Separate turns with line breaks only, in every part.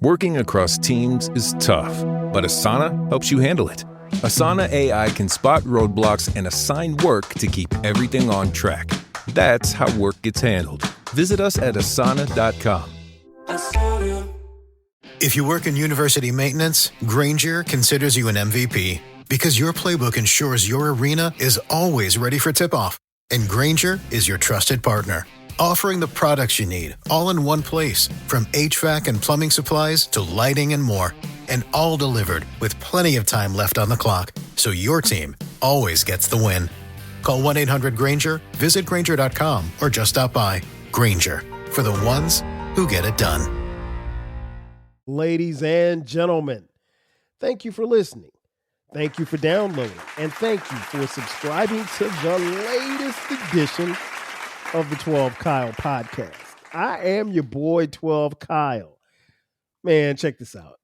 Working across teams is tough, but Asana helps you handle it. Asana AI can spot roadblocks and assign work to keep everything on track. That's how work gets handled. Visit us at asana.com.
If you work in university maintenance, Granger considers you an MVP because your playbook ensures your arena is always ready for tip-off. And Granger is your trusted partner, offering the products you need all in one place, from HVAC and plumbing supplies to lighting and more. And all delivered with plenty of time left on the clock, so your team always gets the win. Call 1-800-GRANGER, visit Granger.com, or just stop by. Granger, for the ones who get it done.
Ladies and gentlemen, thank you for listening. Thank you for downloading. And thank you for subscribing to the latest edition of the 12 Kyle podcast. I am your boy, 12 Kyle. Man, check this out.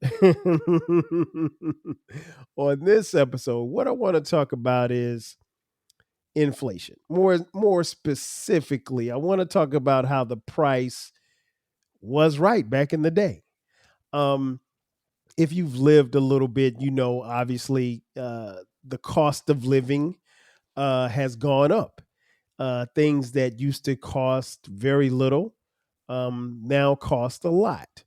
On this episode, what I want to talk about is inflation. More specifically, I want to talk about how the price was right back in the day. If you've lived a little bit, you know, obviously, the cost of living has gone up. Things that used to cost very little now cost a lot.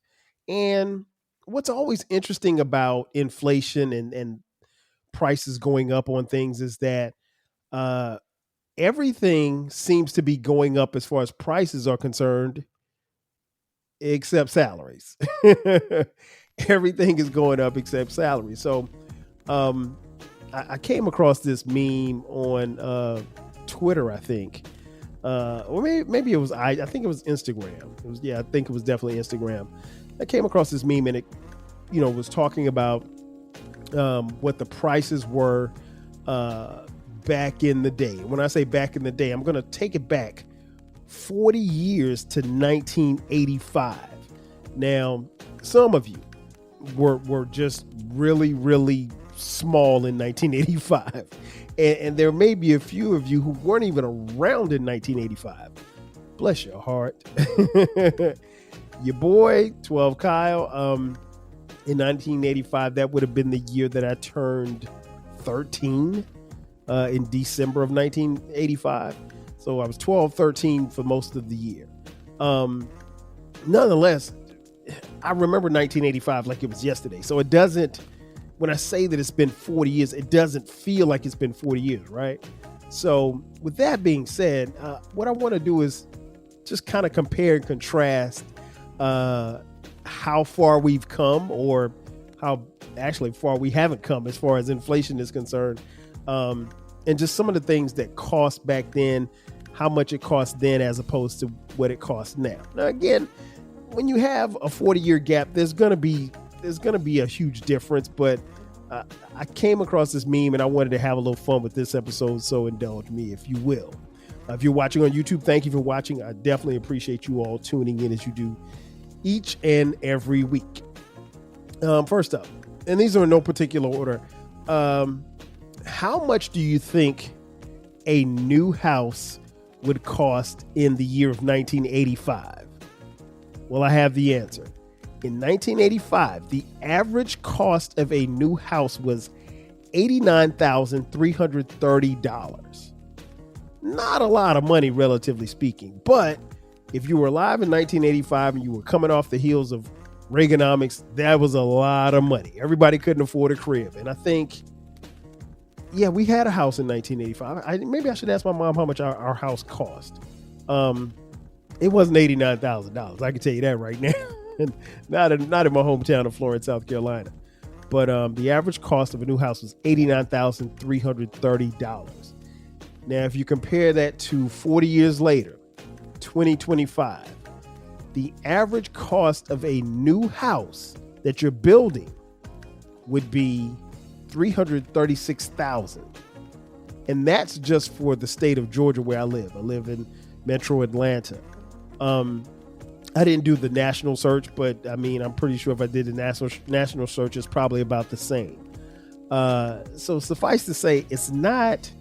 And what's always interesting about inflation and prices going up on things is that everything seems to be going up as far as prices are concerned, except salaries. Everything is going up except salaries. So I came across this meme on Twitter, I think. Or maybe it was I think it was Instagram. I think it was definitely Instagram. I came across this meme and it, was talking about what the prices were back in the day. When I say back in the day, I'm going to take it back 40 years to 1985. Now, some of you were just really, really small in 1985. And there may be a few of you who weren't even around in 1985. Bless your heart. Your boy, 12 Kyle, in 1985, that would have been the year that I turned 13 in December of 1985. So I was 12, 13 for most of the year. Nonetheless, I remember 1985 like it was yesterday. So it doesn't, when I say that it's been 40 years, it doesn't feel like it's been 40 years, right? So with that being said, what I want to do is just kind of compare and contrast how far we've come, or how actually far we haven't come as far as inflation is concerned. And just some of the things that cost back then, how much it cost then as opposed to what it costs now. Now, again, when you have a 40-year gap, there's going to be a huge difference, but I came across this meme and I wanted to have a little fun with this episode, so indulge me, if you will. If you're watching on YouTube, thank you for watching. I definitely appreciate you all tuning in as you do each and every week. First up, and these are in no particular order, how much do you think a new house would cost in the year of 1985? Well, I have the answer. In 1985, the average cost of a new house was $89,330. Not a lot of money, relatively speaking, but if you were alive in 1985 and you were coming off the heels of Reaganomics, that was a lot of money. Everybody couldn't afford a crib. And I think, we had a house in 1985. Maybe I should ask my mom how much our house cost. It wasn't $89,000. I can tell you that right now. not in my hometown of Florence, South Carolina. But the average cost of a new house was $89,330. Now, if you compare that to 40 years later, 2025, the average cost of a new house that you're building would be $336,000. And that's just for the state of Georgia where I live. I live in Metro Atlanta. I didn't do the national search, but I mean, I'm pretty sure if I did the national search, it's probably about the same. So suffice to say, it's not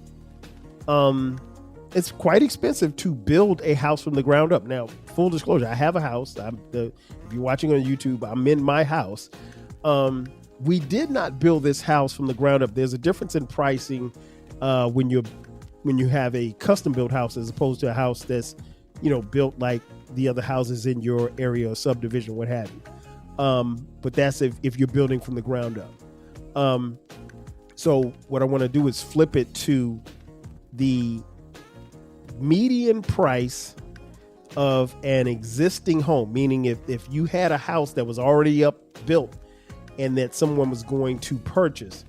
it's quite expensive to build a house from the ground up. Now, full disclosure, I have a house. If you're watching on YouTube, I'm in my house. We did not build this house from the ground up. There's a difference in pricing when you have a custom built house as opposed to a house that's, built like the other houses in your area or subdivision, what have you. But that's if you're building from the ground up. So what I want to do is flip it to the median price of an existing home, meaning if you had a house that was already built and that someone was going to purchase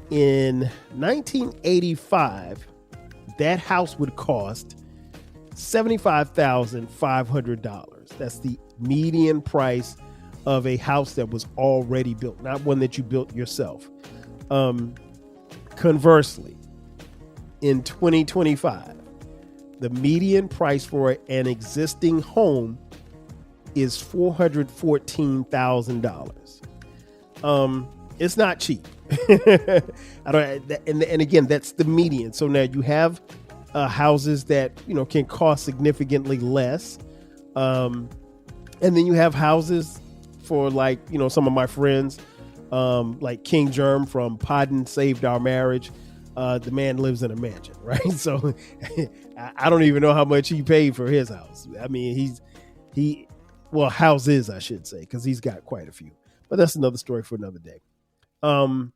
in 1985, that house would cost $75,500. That's the median price of a house that was already built, not one that you built yourself. Conversely, in 2025, the median price for an existing home is $414,000. It's not cheap. And again, that's the median. So now you have houses that can cost significantly less, and then you have houses for some of my friends, like King Germ from Podden Saved Our Marriage. The man lives in a mansion, right? So I don't even know how much he paid for his house. I mean, houses, I should say, because he's got quite a few. But that's another story for another day. Now,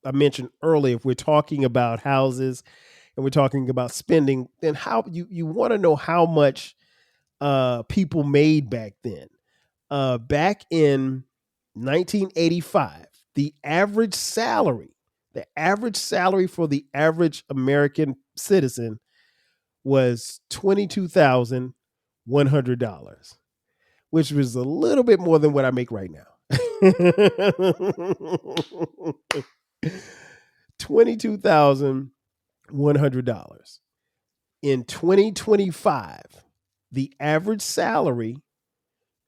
I mentioned earlier, if we're talking about houses and we're talking about spending, then how you want to know how much people made back then. Back in 1985, the average salary for the average American citizen was $22,100, which was a little bit more than what I make right now. $22,100. In 2025, the average salary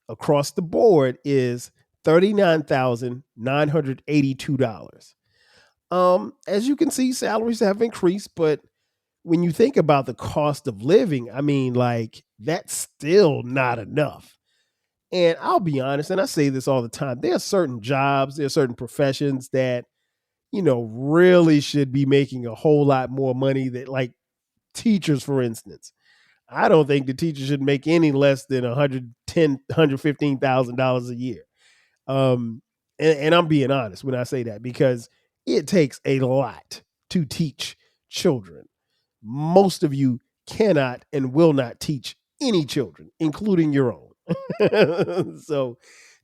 across the board is $39,982. As you can see, salaries have increased, but when you think about the cost of living, I mean, that's still not enough. And I'll be honest, and I say this all the time, there are certain jobs, there are certain professions that, really should be making a whole lot more money, that like teachers, for instance. I don't think the teacher should make any less than $115,000 a year. And I'm being honest when I say that, because it takes a lot to teach children. Most of you cannot and will not teach any children, including your own. So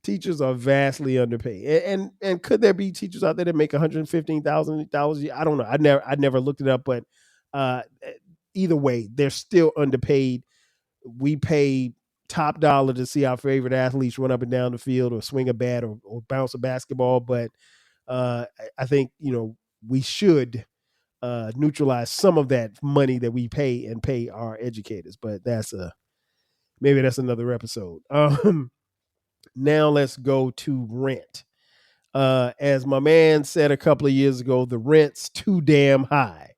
teachers are vastly underpaid. And could there be teachers out there that make $115,000 a year? I don't know. I never looked it up, but either way, they're still underpaid. We pay top dollar to see our favorite athletes run up and down the field or swing a bat or bounce a basketball. But I think, we should neutralize some of that money that we pay and pay our educators. But maybe that's another episode. Now let's go to rent. As my man said a couple of years ago, the rent's too damn high.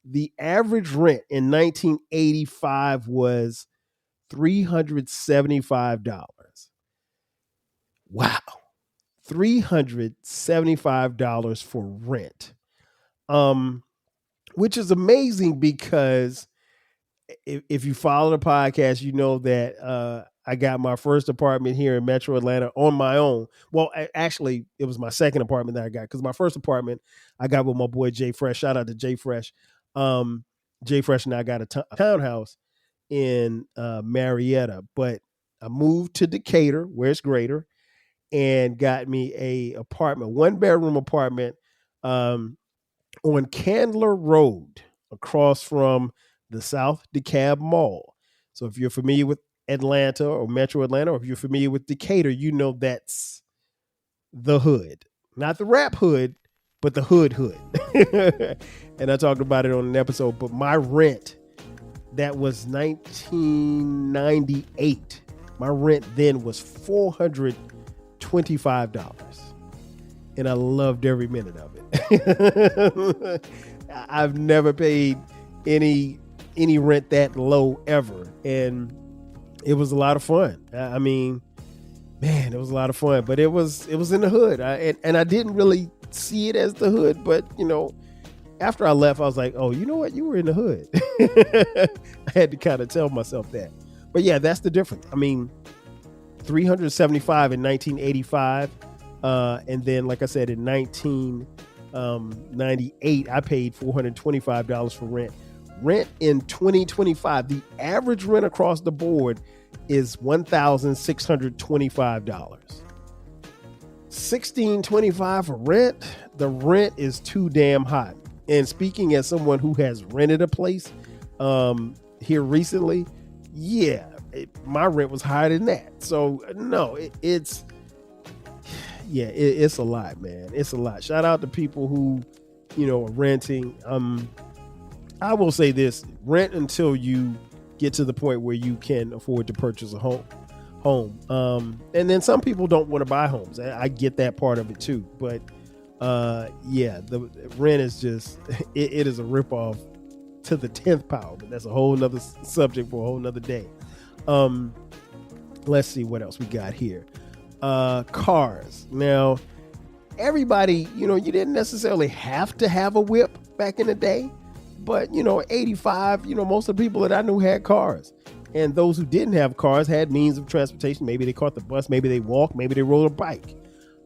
The average rent in 1985 was $375. Wow. $375 for rent. Which is amazing, because if you follow the podcast, you know that I got my first apartment here in Metro Atlanta on my own. Well, actually, it was my second apartment that I got, because my first apartment I got with my boy Jay Fresh. Shout out to Jay Fresh. Jay Fresh and I got a townhouse in Marietta, but I moved to Decatur, where it's greater, and got me a apartment, 1-bedroom apartment on Candler Road, across from the South DeKalb Mall. So if you're familiar with Atlanta or Metro Atlanta, or if you're familiar with Decatur, you know that's the hood. Not the rap hood, but the hood. And I talked about it on an episode, but my rent, that was 1998. My rent then was $425. And I loved every minute of it. I've never paid any rent that low ever, and it was a lot of fun. I mean, man, it was a lot of fun, but it was in the hood, and I didn't really see it as the hood, but after I left, I was like, oh, you know what? You were in the hood. I had to kind of tell myself that. But yeah, that's the difference. I mean, $375 in 1985. And then, like I said, in 1998, I paid $425 for rent. Rent in 2025, the average rent across the board is $1,625. $1,625 for rent. The rent is too damn high. And speaking as someone who has rented a place here recently, my rent was higher than that. So no, it's a lot, man. It's a lot. Shout out to people who, are renting. I will say this: rent until you get to the point where you can afford to purchase a home. And then some people don't want to buy homes. I get that part of it too. But the rent is just it is a ripoff to the 10th power. But that's a whole nother subject for a whole nother day. Let's see what else we got here. Cars. Now, everybody, you didn't necessarily have to have a whip back in the day, but 85, most of the people that I knew had cars, and those who didn't have cars had means of transportation. Maybe they caught the bus, maybe they walked, maybe they rode a bike.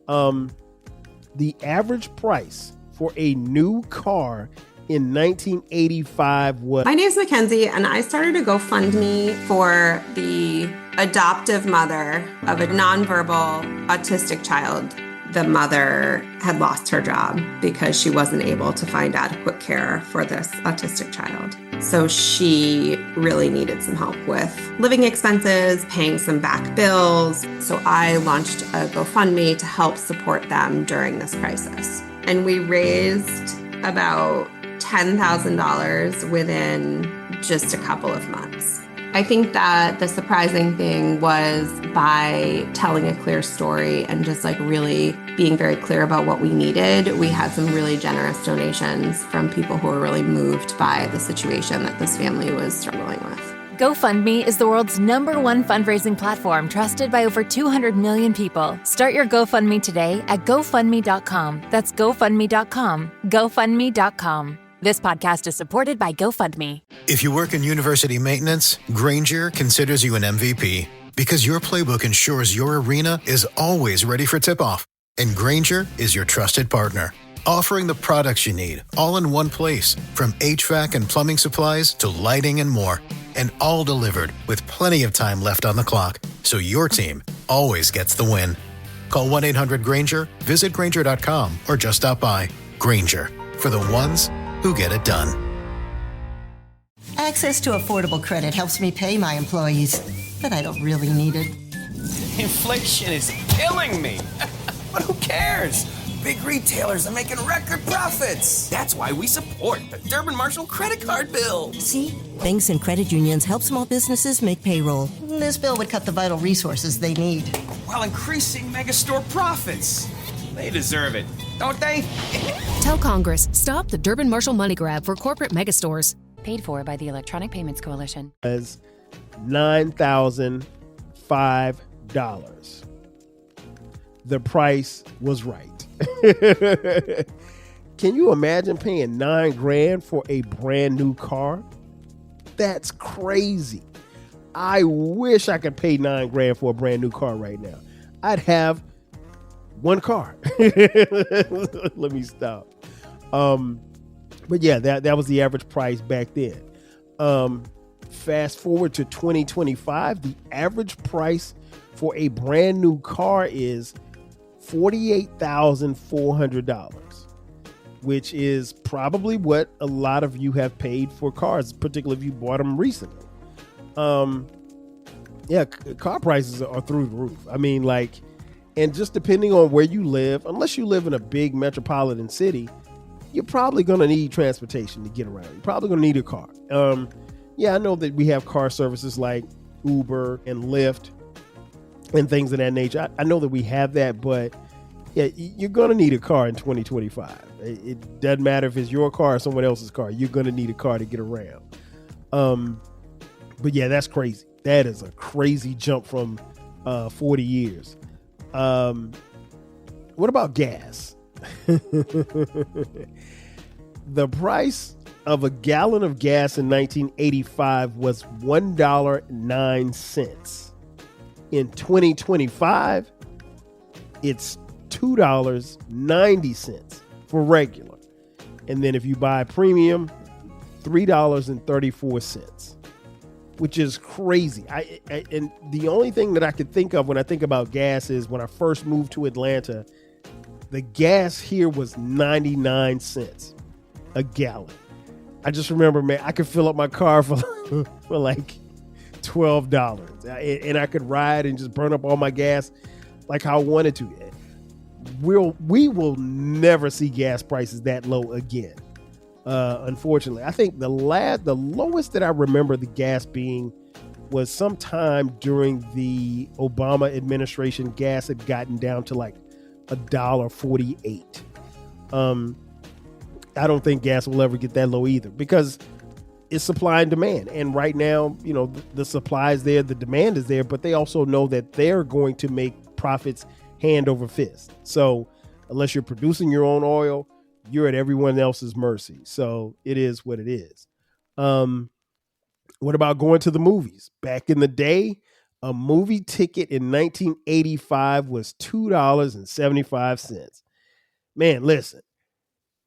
The average price for a new car in 1985 was...
My name's Mackenzie, and I started a GoFundMe for the adoptive mother of a nonverbal autistic child. The mother had lost her job because she wasn't able to find adequate care for this autistic child. So she really needed some help with living expenses, paying some back bills. So I launched a GoFundMe to help support them during this crisis. And we raised about $10,000 within just a couple of months. I think that the surprising thing was by telling a clear story and just really being very clear about what we needed, we had some really generous donations from people who were really moved by the situation that this family was struggling with.
GoFundMe is the world's #1 fundraising platform trusted by over 200 million people. Start your GoFundMe today at GoFundMe.com. That's GoFundMe.com. GoFundMe.com. This podcast is supported by GoFundMe.
If you work in university maintenance, Granger considers you an MVP because your playbook ensures your arena is always ready for tip-off. And Granger is your trusted partner, offering the products you need all in one place, from HVAC and plumbing supplies to lighting and more. And all delivered with plenty of time left on the clock, so your team always gets the win. Call 1-800-GRANGER, visit Granger.com, or just stop by. Granger, for the ones who get it done.
Access to affordable credit helps me pay my employees, but I don't really need it.
Inflation is killing me. But who cares? Big retailers are making record profits. That's why we support the Durbin Marshall credit card bill.
See? Banks and credit unions help small businesses make payroll. This bill would cut the vital resources they need,
while increasing megastore profits. They deserve it, don't they?
Tell Congress, stop the Durbin Marshall money grab for corporate megastores.
Paid for by the Electronic Payments Coalition.
As $9,005. The price was right. Can you imagine paying $9,000 for a brand new car? That's crazy. I wish I could pay $9,000 for a brand new car right now. I'd have one car. Let me stop. But yeah, that was the average price back then. Fast forward to 2025, the average price for a brand new car is $48,400, which is probably what a lot of you have paid for cars, particularly if you bought them recently. Car prices are through the roof. I mean, and just depending on where you live, unless you live in a big metropolitan city, you're probably going to need transportation to get around. You're probably going to need a car. I know that we have car services like Uber and Lyft and things of that nature. I know that we have that, but yeah, you're going to need a car in 2025. It doesn't matter if it's your car or someone else's car. You're going to need a car to get around. But yeah, that's crazy. That is a crazy jump from 40 years. What about gas? The price of a gallon of gas in 1985 was $1.09. In 2025, it's $2.90 for regular. And then if you buy premium, $3.34, which is crazy. And the only thing that I could think of when I think about gas is when I first moved to Atlanta, the gas here was 99 cents a gallon. I just remember, man, I could fill up my car for like $12, and I could ride and just burn up all my gas like how I wanted to. We will never see gas prices that low again. Unfortunately, I think the lowest that I remember the gas being was sometime during the Obama administration. Gas had gotten down to like $1.48. I don't think gas will ever get that low either, because it's supply and demand. And right now, the supply is there, the demand is there, but they also know that they're going to make profits hand over fist. So unless you're producing your own oil, you're at everyone else's mercy. So it is what it is. What about going to the movies? Back in the day, a movie ticket in 1985 was $2.75. Man, listen,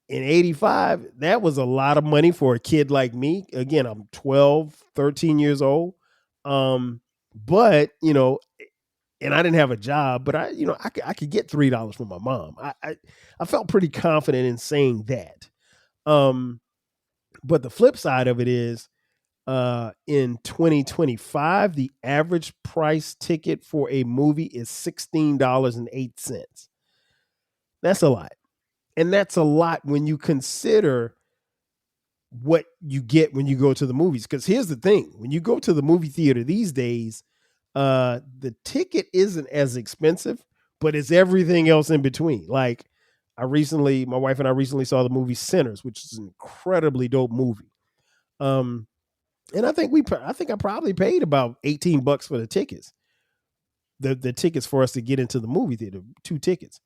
in 85, that was a lot of money for a kid like me. Again, I'm 12, 13 years old. But, and I didn't have a job, but I could get $3 from my mom. I felt pretty confident in saying that. But the flip side of it is, in 2025, the average price ticket for a movie is $16.08. That's a lot. And that's a lot when you consider what you get when you go to the movies. Because here's the thing. When you go to the movie theater these days, the ticket isn't as expensive, but it's everything else in between. Like my wife and I recently saw the movie Sinners, which is an incredibly dope movie. And I think I probably paid about $18 for the tickets. The tickets for us to get into the movie theater, 2 tickets.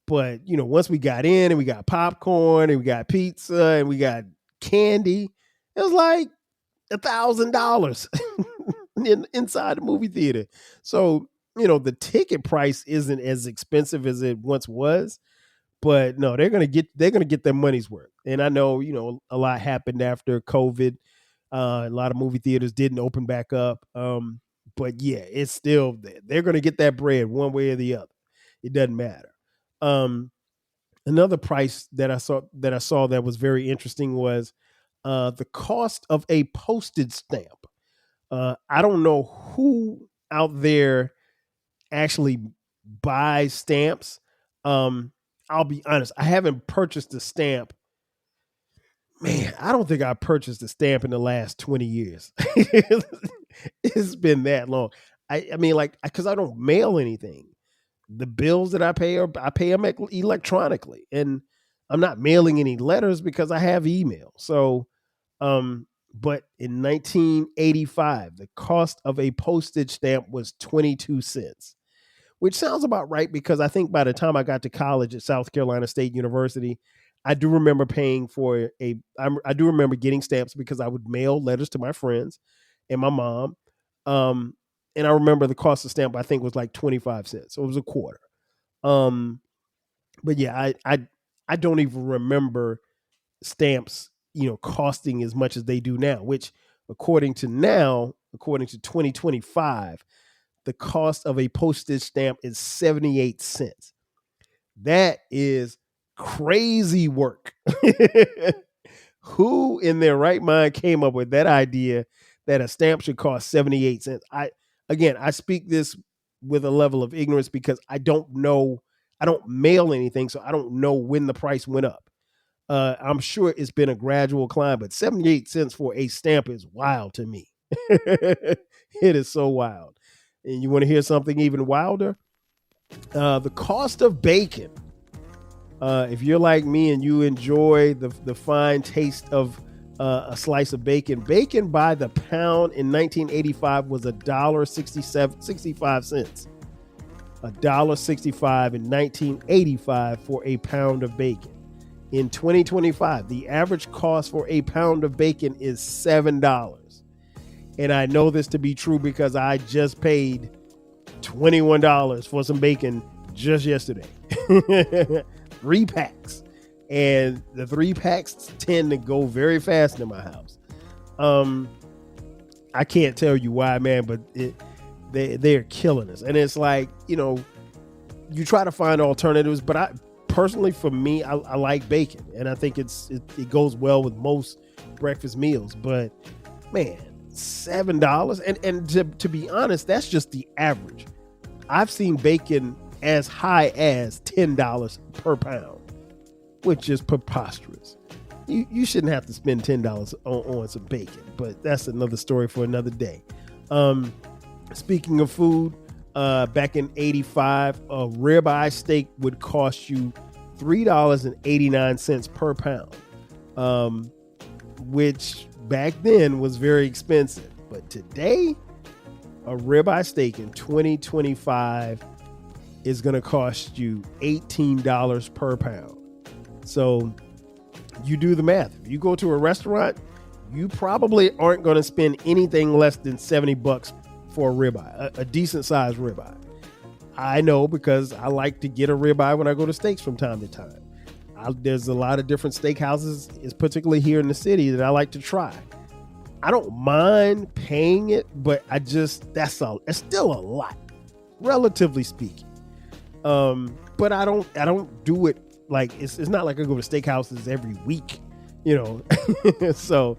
But, once we got in and we got popcorn and we got pizza and we got candy, it was like $1,000 inside the movie theater. So, the ticket price isn't as expensive as it once was, but no, they're going to get their money's worth. And I know, a lot happened after COVID. A lot of movie theaters didn't open back up. But yeah, it's still, they're going to get that bread one way or the other. It doesn't matter. Another price that I saw that was very interesting was the cost of a postage stamp. I don't know who out there actually buys stamps. I'll be honest, I haven't purchased a stamp. Man, I don't think I purchased a stamp in the last 20 years. It's been that long. I mean, because I don't mail anything. The bills that I pay them electronically, and I'm not mailing any letters because I have email. So, but in 1985, the cost of a postage stamp was 22 cents, which sounds about right, because I think by the time I got to college at South Carolina State University, I do remember I do remember getting stamps because I would mail letters to my friends and my mom. And I remember the cost of stamp, I think, was like 25 cents. So it was a quarter. But yeah, I don't even remember stamps, costing as much as they do now, which according to 2025, the cost of a postage stamp is 78 cents. That is crazy work. Who in their right mind came up with that idea that a stamp should cost 78 cents? I speak this with a level of ignorance because I don't know. I don't mail anything, so I don't know when the price went up. I'm sure it's been a gradual climb, but 78 cents for a stamp is wild to me. It is so wild. And you want to hear something even wilder? The cost of bacon If you're like me and you enjoy the fine taste of a slice of bacon, bacon by the pound in 1985 was $1.65. $1.65 in 1985 for a pound of bacon. In 2025, the average cost for a pound of bacon is $7. And I know this to be true because I just paid $21 for some bacon just yesterday. 3 packs. And the 3 packs tend to go very fast in my house. I can't tell you why, man, but they're killing us. And it's like, you try to find alternatives, but I personally, for me, I like bacon, and I think it goes well with most breakfast meals. But man, $7, and to be honest, that's just the average. I've seen bacon as high as $10 per pound, which is preposterous. You shouldn't have to spend $10 on some bacon, but that's another story for another day. Speaking of food, back in 85, a ribeye steak would cost you $3.89 per pound, which back then was very expensive. But today, a ribeye steak in 2025 is going to cost you $18 per pound. So you do the math. If you go to a restaurant, you probably aren't going to spend anything less than $70 for a ribeye, a decent sized ribeye. I know because I like to get a ribeye when I go to steaks from time to time. There's a lot of different steakhouses, particularly here in the city, that I like to try. I don't mind paying it, but it's still a lot, relatively speaking. But I don't do it like it's not like I go to steakhouses every week, So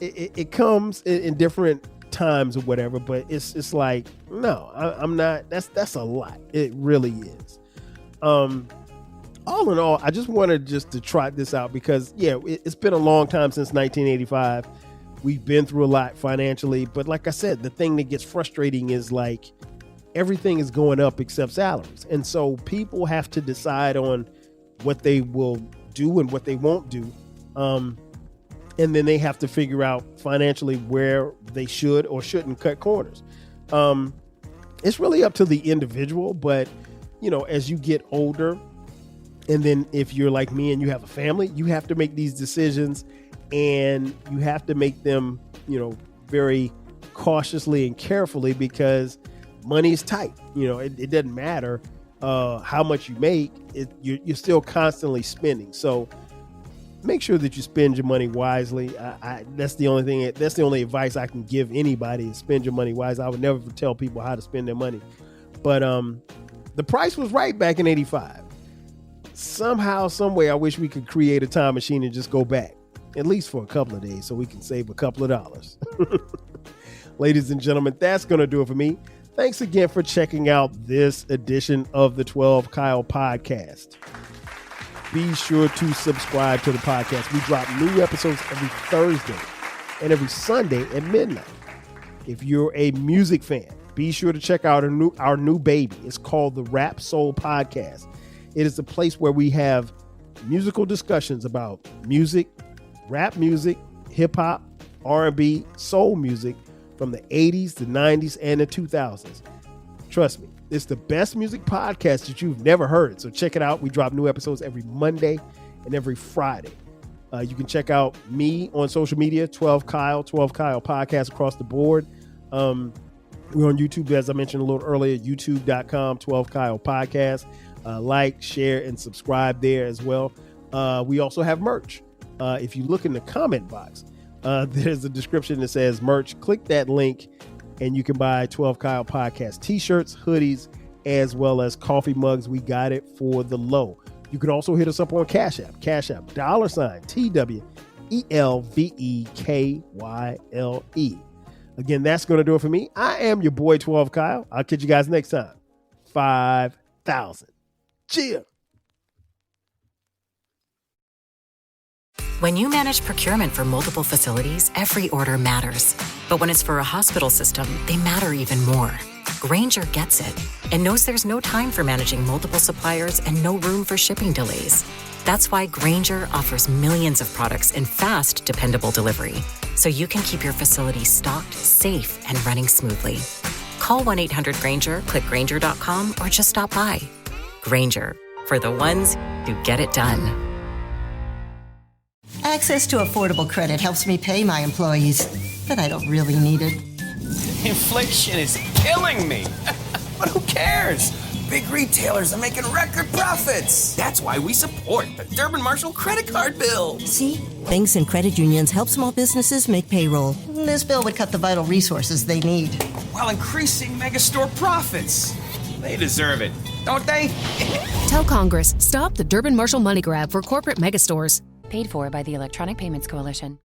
it comes in different times or whatever, but it's like, no, I'm not. That's a lot. It really is. All in all, I just wanted to try this out because it's been a long time since 1985. We've been through a lot financially, but like I said, the thing that gets frustrating is like everything is going up except salaries, and so people have to decide on what they will do and what they won't do. And then they have to figure out financially where they should or shouldn't cut corners. It's really up to the individual, but as you get older, and then if you're like me and you have a family, you have to make these decisions, and you have to make them, very cautiously and carefully because money is tight. It doesn't matter how much you make. You're still constantly spending. So make sure that you spend your money wisely. That's the only advice I can give anybody is spend your money wisely. I would never tell people how to spend their money. But the price was right back in 85. Somehow, some way, I wish we could create a time machine and just go back, at least for a couple of days, so we can save a couple of dollars. Ladies and gentlemen, that's going to do it for me. Thanks again for checking out this edition of the 12 Kyle podcast. Be sure to subscribe to the podcast. We drop new episodes every Thursday and every Sunday at midnight. If you're a music fan, be sure to check out our new baby. It's called the Rap Soul Podcast. It is a place where we have musical discussions about music, rap music, hip hop, R&B, soul music from the 80s, the 90s, and the 2000s. Trust me, it's the best music podcast that you've never heard. So check it out. We drop new episodes every Monday and every Friday. You can check out me on social media, 12 Kyle podcast across the board. We're on YouTube, as I mentioned a little earlier, youtube.com, 12 Kyle podcast. Like, share, and subscribe there as well. We also have merch. If you look in the comment box, there's a description that says merch. Click that link and you can buy 12 Kyle podcast t-shirts, hoodies, as well as coffee mugs. We got it for the low. You can also hit us up on Cash App, $TWELVEKYLE. Again, that's going to do it for me. I am your boy 12 Kyle. I'll catch you guys next time. 5,000. Cheers.
When you manage procurement for multiple facilities, every order matters. But when it's for a hospital system, they matter even more. Grainger gets it and knows there's no time for managing multiple suppliers and no room for shipping delays. That's why Grainger offers millions of products in fast, dependable delivery, so you can keep your facility stocked, safe, and running smoothly. Call 1-800-GRAINGER, click Grainger.com, or just stop by. Grainger, for the ones who get it done.
Access to affordable credit helps me pay my employees, but I don't really need it.
Inflation is killing me. But who cares? Big retailers are making record profits. That's why we support the Durbin Marshall credit card bill.
See? Banks and credit unions help small businesses make payroll. This bill would cut the vital resources they need,
While increasing megastore profits. They deserve it, don't they?
Tell Congress, stop the Durbin Marshall money grab for corporate megastores.
Paid for by the Electronic Payments Coalition.